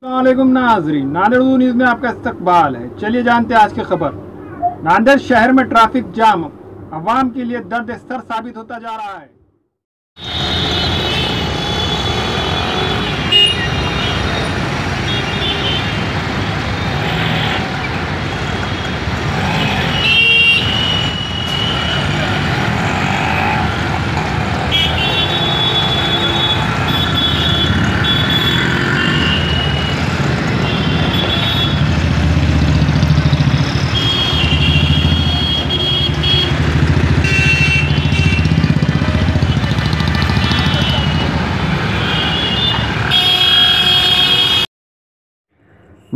अस्सलामुअलैकुम नाजरीन, नांदेड़ न्यूज़ में आपका इस्तकबाल है। चलिए जानते हैं आज की खबर। नांदेड़ शहर में ट्रैफिक जाम अवाम के लिए दर्द सर साबित होता जा रहा है।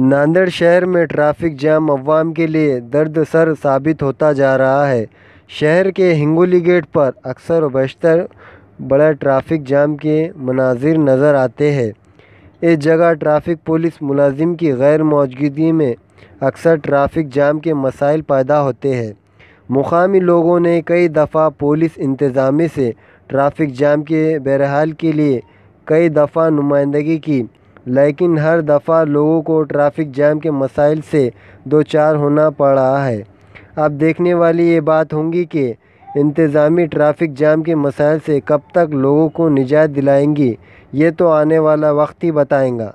नांदेड़ शहर में ट्रैफिक जाम अवाम के लिए दर्द सर साबित होता जा रहा है। शहर के हिंगोली गेट पर अक्सर व बेशतर बड़ा ट्रैफिक जाम के मनाजिर नज़र आते हैं। इस जगह ट्रैफिक पुलिस मुलाजिम की गैर मौजूदगी में अक्सर ट्रैफिक जाम के मसाइल पैदा होते हैं। मुकामी लोगों ने कई दफ़ा पुलिस इंतज़ामिया से ट्रैफिक जाम के बहरहाल के लिए कई दफ़ा नुमाइंदगी की, लेकिन हर दफ़ा लोगों को ट्रैफिक जाम के मसाइल से दो चार होना पड़ रहा है। अब देखने वाली ये बात होगी कि इंतज़ामी ट्रैफिक जाम के मसाइल से कब तक लोगों को निजात दिलाएंगी, ये तो आने वाला वक्त ही बताएगा।